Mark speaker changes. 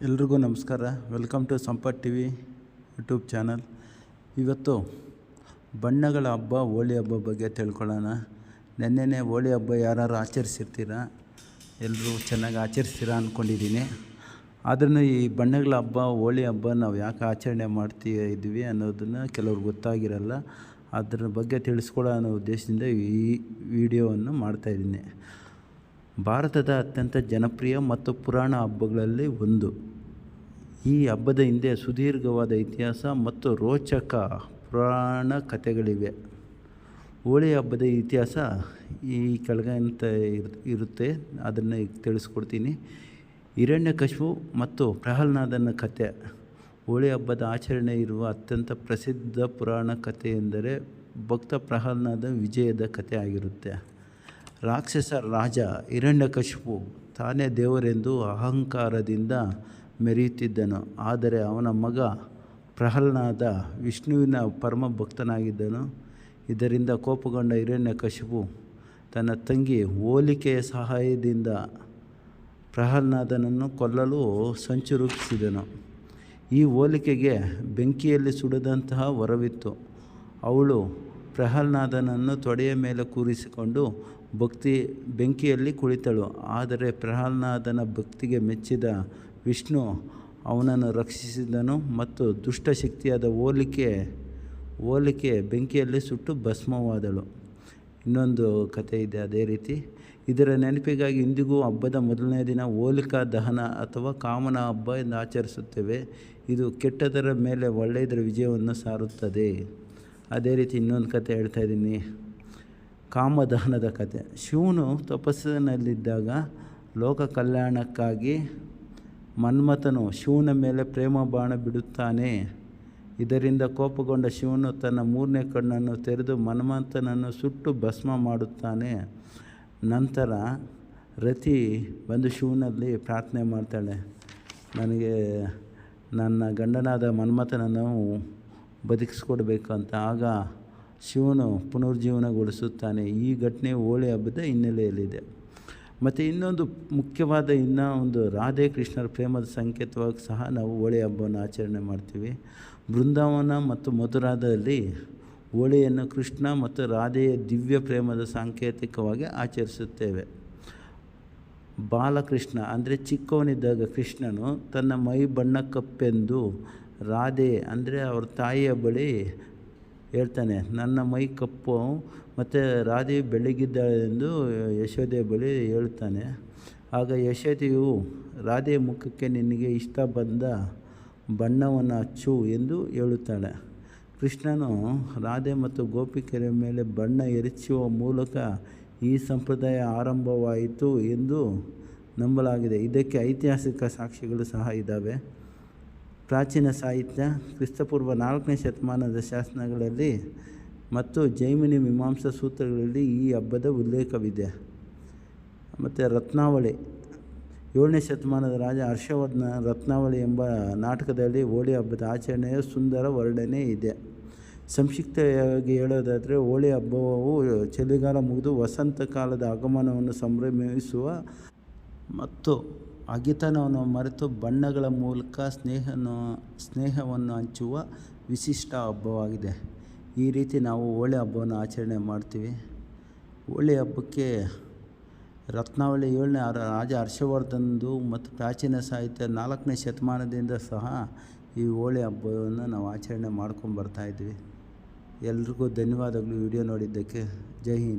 Speaker 1: ಎಲ್ರಿಗೂ ನಮಸ್ಕಾರ. Welcome to Sampath T V YouTube channel. ಇವತ್ತು ಬಣ್ಣಗಳ ಹಬ್ಬ ಹೋಳಿ ಹಬ್ಬ ಬಗ್ಗೆ ತಿಳ್ಕೊಳ್ಳೋಣ. ನೆನ್ನೆನೇ ಹೋಳಿ ಹಬ್ಬ ಯಾರು ಆಚರಿಸಿರ್ತೀರ, ಎಲ್ಲರೂ ಚೆನ್ನಾಗಿ ಆಚರಿಸ್ತೀರ ಅಂದ್ಕೊಂಡಿದ್ದೀನಿ. ಆದ್ರೂ ಈ ಬಣ್ಣಗಳ ಹಬ್ಬ ಹೋಳಿ ಹಬ್ಬ ನಾವು ಯಾಕೆ ಆಚರಣೆ ಮಾಡ್ತಿದ್ವಿ ಅನ್ನೋದನ್ನು ಕೆಲವ್ರಿಗೆ ಗೊತ್ತಾಗಿರಲ್ಲ. ಅದ್ರ ಬಗ್ಗೆ ತಿಳಿಸ್ಕೊಡೋ ಅನ್ನೋ ಉದ್ದೇಶದಿಂದ ಈ ವಿಡಿಯೋವನ್ನು ಮಾಡ್ತಾಯಿದ್ದೀನಿ. ಭಾರತದ ಅತ್ಯಂತ ಜನಪ್ರಿಯ ಮತ್ತು ಪುರಾಣ ಹಬ್ಬಗಳಲ್ಲಿ ಒಂದು. ಈ ಹಬ್ಬದ ಹಿಂದೆ ಸುದೀರ್ಘವಾದ ಇತಿಹಾಸ ಮತ್ತು ರೋಚಕ ಪುರಾಣ ಕಥೆಗಳಿವೆ. ಹೋಳಿ ಹಬ್ಬದ ಇತಿಹಾಸ ಈ ಕೆಳಗಂತ ಇರುತ್ತೆ, ಅದನ್ನು ತಿಳಿಸ್ಕೊಡ್ತೀನಿ. ಹಿರಣ್ಯಕಶಿಪು ಮತ್ತು ಪ್ರಹ್ಲಾದನ ಕಥೆ. ಹೋಳಿ ಹಬ್ಬದ ಆಚರಣೆ ಇರುವ ಅತ್ಯಂತ ಪ್ರಸಿದ್ಧ ಪುರಾಣ ಕಥೆ ಎಂದರೆ ಭಕ್ತ ಪ್ರಹ್ಲಾದ ವಿಜಯದ ಕಥೆ ಆಗಿರುತ್ತೆ. ರಾಕ್ಷಸ ರಾಜ ಹಿರಣ್ಯಕಶಿಪು ತಾನೇ ದೇವರೆಂದು ಅಹಂಕಾರದಿಂದ ಮೆರೆಯುತ್ತಿದ್ದನು. ಆದರೆ ಅವನ ಮಗ ಪ್ರಹ್ಲಾದ ವಿಷ್ಣುವಿನ ಪರಮ ಭಕ್ತನಾಗಿದ್ದನು. ಇದರಿಂದ ಕೋಪಗೊಂಡ ಹಿರಣ್ಯಕಶಿಪು ತನ್ನ ತಂಗಿ ಹೋಲಿಕೆಯ ಸಹಾಯದಿಂದ ಪ್ರಹ್ಲಾದನನ್ನು ಕೊಲ್ಲಲು ಸಂಚು ರೂಪಿಸಿದನು. ಈ ಹೋಲಿಕೆಗೆ ಬೆಂಕಿಯಲ್ಲಿ ಸುಡದಂತಹ ವರವಿತ್ತು. ಅವಳು ಪ್ರಹ್ಲಾದನನ್ನು ತೊಡೆಯ ಮೇಲೆ ಕೂರಿಸಿಕೊಂಡು ಬೆಂಕಿಯಲ್ಲಿ ಕುಳಿತಳು. ಆದರೆ ಪ್ರಹ್ಲಾದನ ಭಕ್ತಿಗೆ ಮೆಚ್ಚಿದ ವಿಷ್ಣು ಅವನನ್ನು ರಕ್ಷಿಸಿದನು ಮತ್ತು ದುಷ್ಟಶಕ್ತಿಯಾದ ಹೋಲಿಕೆ ಬೆಂಕಿಯಲ್ಲಿ ಸುಟ್ಟು ಭಸ್ಮವಾದಳು. ಇನ್ನೊಂದು ಕಥೆ ಇದೆ ಅದೇ ರೀತಿ. ಇದರ ನೆನಪಿಗಾಗಿ ಇಂದಿಗೂ ಹಬ್ಬದ ಮೊದಲನೇ ದಿನ ಹೋಲಿಕಾ ದಹನ ಅಥವಾ ಕಾಮನ ಹಬ್ಬ ಎಂದು ಆಚರಿಸುತ್ತೇವೆ. ಇದು ಕೆಟ್ಟದರ ಮೇಲೆ ಒಳ್ಳೆಯದರ ವಿಜಯವನ್ನು ಸಾರುತ್ತದೆ. ಅದೇ ರೀತಿ ಇನ್ನೊಂದು ಕಥೆ ಹೇಳ್ತಾ ಇದ್ದೀನಿ, ಕಾಮದಹನದ ಕಥೆ. ಶಿವನು ತಪಸ್ಸಿನಲ್ಲಿದ್ದಾಗ ಲೋಕ ಕಲ್ಯಾಣಕ್ಕಾಗಿ ಮನ್ಮಥನು ಶಿವನ ಮೇಲೆ ಪ್ರೇಮ ಬಾಣ ಬಿಡುತ್ತಾನೆ. ಇದರಿಂದ ಕೋಪಗೊಂಡ ಶಿವನು ತನ್ನ ಮೂರನೇ ಕಣ್ಣನ್ನು ತೆರೆದು ಮನ್ಮಥನನ್ನು ಸುಟ್ಟು ಭಸ್ಮ ಮಾಡುತ್ತಾನೆ. ನಂತರ ರತಿ ಬಂದು ಶಿವನಲ್ಲಿ ಪ್ರಾರ್ಥನೆ ಮಾಡ್ತಾಳೆ, ನನಗೆ ನನ್ನ ಗಂಡನಾದ ಮನ್ಮಥನನ್ನು ಬದುಕಿಸ್ಕೊಡ್ಬೇಕು ಅಂತ. ಆಗ ಶಿವನು ಪುನರ್ಜೀವನಗೊಳಿಸುತ್ತಾನೆ. ಈ ಘಟನೆ ಹೋಳಿ ಹಬ್ಬದ ಹಿನ್ನೆಲೆಯಲ್ಲಿದೆ. ಮತ್ತು ಇನ್ನೊಂದು ಮುಖ್ಯವಾದ ಒಂದು ರಾಧೆ ಕೃಷ್ಣರ ಪ್ರೇಮದ ಸಂಕೇತವಾಗಿ ಸಹ ನಾವು ಹೋಳಿ ಹಬ್ಬವನ್ನು ಆಚರಣೆ ಮಾಡ್ತೀವಿ. ಬೃಂದಾವನ ಮತ್ತು ಮಥುರಾದಲ್ಲಿ ಹೋಳಿಯನ್ನು ಕೃಷ್ಣ ಮತ್ತು ರಾಧೆಯ ದಿವ್ಯ ಪ್ರೇಮದ ಸಾಂಕೇತಿಕವಾಗಿ ಆಚರಿಸುತ್ತೇವೆ. ಬಾಲಕೃಷ್ಣ ಅಂದರೆ ಚಿಕ್ಕವನಿದ್ದಾಗ ಕೃಷ್ಣನು ತನ್ನ ಮೈ ಬಣ್ಣ ಕಪ್ಪೆಂದು ರಾಧೆ ಅಂದರೆ ಅವ್ರ ತಾಯಿಯ ಬಳಿ ಹೇಳ್ತಾನೆ, ನನ್ನ ಮೈ ಕಪ್ಪು ಮತ್ತು ರಾಧೆ ಬೆಳಗಿದ್ದಾಳೆ ಎಂದು ಯಶೋದೆಯ ಬಳಿ ಹೇಳ್ತಾನೆ. ಆಗ ಯಶೋದೆಯು ರಾಧೆಯ ಮುಖಕ್ಕೆ ನಿನಗೆ ಇಷ್ಟ ಬಂದ ಬಣ್ಣವನ್ನು ಹಚ್ಚು ಎಂದು ಹೇಳುತ್ತಾಳೆ. ಕೃಷ್ಣನು ರಾಧೆ ಮತ್ತು ಗೋಪಿಕೆಯರ ಮೇಲೆ ಬಣ್ಣ ಎರಚುವ ಮೂಲಕ ಈ ಸಂಪ್ರದಾಯ ಆರಂಭವಾಯಿತು ಎಂದು ನಂಬಲಾಗಿದೆ. ಇದಕ್ಕೆ ಐತಿಹಾಸಿಕ ಸಾಕ್ಷಿಗಳು ಸಹ ಇದ್ದಾವೆ. ಪ್ರಾಚೀನ ಸಾಹಿತ್ಯ, ಕ್ರಿಸ್ತಪೂರ್ವ 4ನೇ ಶತಮಾನದ ಶಾಸನಗಳಲ್ಲಿ ಮತ್ತು ಜೈಮಿನಿ ಮೀಮಾಂಸಾ ಸೂತ್ರಗಳಲ್ಲಿ ಈ ಹಬ್ಬದ ಉಲ್ಲೇಖವಿದೆ. ಮತ್ತು ರತ್ನಾವಳಿ, 7ನೇ ಶತಮಾನದ ರಾಜ ಹರ್ಷವರ್ಧನ ರತ್ನಾವಳಿ ಎಂಬ ನಾಟಕದಲ್ಲಿ ಹೋಳಿ ಹಬ್ಬದ ಆಚರಣೆಯ ಸುಂದರ ವರ್ಣನೆ ಇದೆ. ಸಂಕ್ಷಿಪ್ತವಾಗಿ ಹೇಳೋದಾದರೆ, ಹೋಳಿ ಹಬ್ಬವು ಚಳಿಗಾಲ ಮುಗಿದು ವಸಂತ ಕಾಲದ ಆಗಮನವನ್ನು ಸಂಭ್ರಮಿಸುವ ಮತ್ತು ಹಗೆತನವನ್ನು ಮರೆತು ಬಣ್ಣಗಳ ಮೂಲಕ ಸ್ನೇಹವನ್ನು ಹಂಚುವ ವಿಶಿಷ್ಟ ಹಬ್ಬವಾಗಿದೆ. ಈ ರೀತಿ ನಾವು ಹೋಳಿ ಹಬ್ಬವನ್ನು ಆಚರಣೆ ಮಾಡ್ತೀವಿ. ಹೋಳಿ ಹಬ್ಬಕ್ಕೆ ರತ್ನಾವಳಿ 7ನೇ ರಾಜ ಹರ್ಷವರ್ಧನದು ಮತ್ತು ಪ್ರಾಚೀನ ಸಾಹಿತ್ಯ 4ನೇ ಶತಮಾನದಿಂದ ಸಹ ಈ ಹೋಳಿ ಹಬ್ಬವನ್ನು ನಾವು ಆಚರಣೆ ಮಾಡ್ಕೊಂಡು ಬರ್ತಾಯಿದ್ವಿ. ಎಲ್ರಿಗೂ ಧನ್ಯವಾದಗಳು ವಿಡಿಯೋ ನೋಡಿದ್ದಕ್ಕೆ. ಜೈ ಹಿಂದ್.